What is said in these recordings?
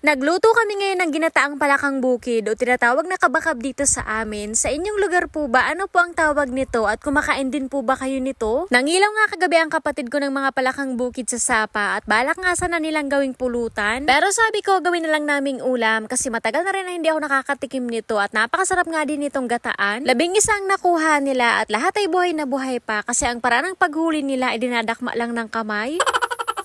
Nagluto kami ngayon ng ginataang palakang bukid o tinatawag na kabakab dito sa amin. Sa inyong lugar po ba, ano po ang tawag nito at kumakain din po ba kayo nito? Nangilaw nga kagabi ang kapatid ko ng mga palakang bukid sa sapa at balak nga sana nilang gawing pulutan. Pero sabi ko gawin na lang naming ulam kasi matagal na rin na hindi ako nakakatikim nito at napakasarap nga din nitong gataan. 11 ang nakuha nila at lahat ay buhay na buhay pa kasi ang paraan ng paghuli nila ay dinadakma lang ng kamay.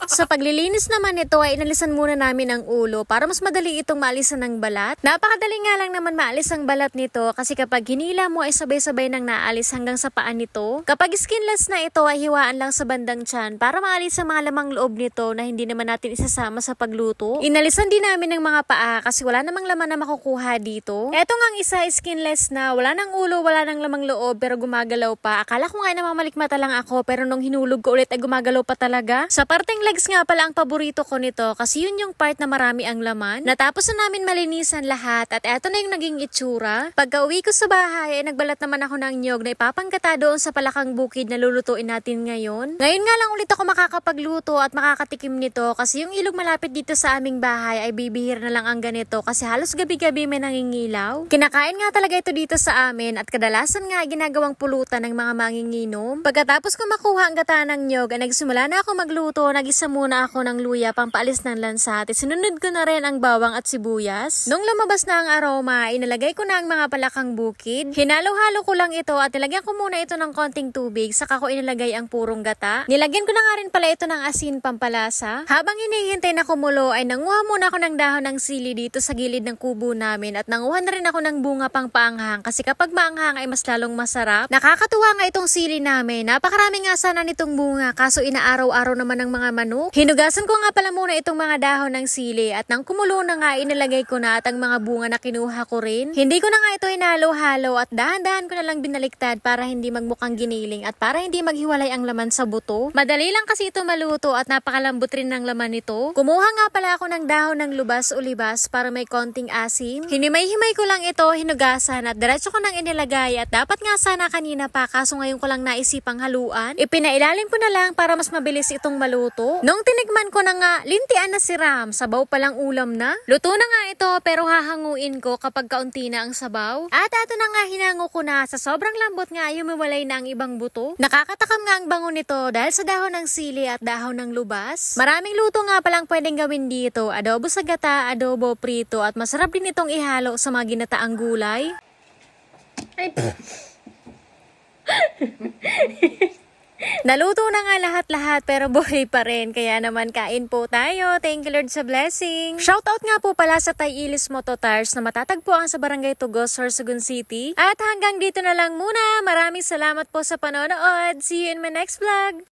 Sa paglilinis naman nito ay inalisan muna namin ang ulo para mas madali itong maalisan ng balat. Napakadali nga lang naman maalis ang balat nito kasi kapag hinila mo ay sabay-sabay nang naalis hanggang sa paan nito. Kapag skinless na ito ay hiwaan lang sa bandang tiyan para maalis ang mga lamang loob nito na hindi naman natin isasama sa pagluto. Inalisan din namin ng mga paa kasi wala namang laman na makukuha dito. Eto ngang isa skinless na wala nang ulo, wala nang lamang loob pero gumagalaw pa. Akala ko nga namamalikmata lang ako pero nung hinulog ko ulit ay gumagalaw pa talaga. Sa parteng legs nga pala ang paborito ko nito kasi yun yung part na marami ang laman. Natapos na namin malinisan lahat at eto na yung naging itsura. Pagka uwi ko sa bahay ay nagbalat naman ako ng niyog na ipapangkata doon sa palakang bukid na lulutuin natin ngayon. Ngayon nga lang ulit ako makakapagluto at makakatikim nito kasi yung ilog malapit dito sa aming bahay ay bibihir na lang ang ganito kasi halos gabi-gabi may nangingilaw. Kinakain nga talaga ito dito sa amin at kadalasan nga ginagawang pulutan ng mga manginginom. Pagkatapos ko makuha ang gata ng niyog ay nagsimula na ako magluto. Nagisa muna ako ng luya pampaalis ng lansat. Sinunod ko na rin ang bawang at sibuyas. Nung lumabas na ang aroma, inalagay ko na ang mga palakang bukid. Hinalo-halo ko lang ito at nilagyan ko muna ito ng konting tubig saka ko inilagay ang purong gata. Nilagyan ko na nga rin pala ito ng asin pampalasa. Habang hinihintay na kumulo ay nanguha muna ako ng dahon ng sili dito sa gilid ng kubo namin at nanguha na rin ako ng bunga pang paanghang kasi kapag maanghang ay mas lalong masarap. Nakakatuwa nga itong sili namin. Napakarami nga sana nitong bunga kaso inaaraw-araw naman ng mga manok. Hinugasan ko nga pala muna itong mga dahon ng sili at nang kumulo na nga inilagay ko na at ang mga bunga na kinuha ko rin. Hindi ko na nga ito hinalo-halo at dahan-dahan ko na lang binaliktad para hindi magmukhang giniling at para hindi maghiwalay ang laman sa buto. Madali lang kasi ito maluto at napakalambot rin ng laman nito. Kumuha nga pala ako ng dahon ng lubas o libas para may konting asim. Hinimay-himay ko lang ito, hinugasan at diretso ko nang inilagay at dapat nga sana kanina pa kaso ngayon ko lang naisipang haluan. Ipinailalim ko na lang para mas mabilis itong maluto. Nung tinikman ko na nga, lintian na si Ram. Sabaw palang ulam na. Luto na nga ito pero hahanguin ko kapag kaunti na ang sabaw. At ato na nga hinango ko na. Sa sobrang lambot nga yumiwalay na ang ibang buto. Nakakatakam nga ang bango nito dahil sa dahon ng sili at dahon ng lubas. Maraming luto nga palang pwedeng gawin dito. Adobo sa gata, adobo, prito at masarap din itong ihalo sa mga ginataang gulay. Ay. Naluto na nga lahat-lahat pero buhay pa rin. Kaya naman kain po tayo. Thank you Lord sa blessing. Shoutout nga po pala sa Tay-Ilis Moto Tires na matatagpuan sa Barangay Tugos, Sorsogon City. At hanggang dito na lang muna. Maraming salamat po sa panonood. See you in my next vlog.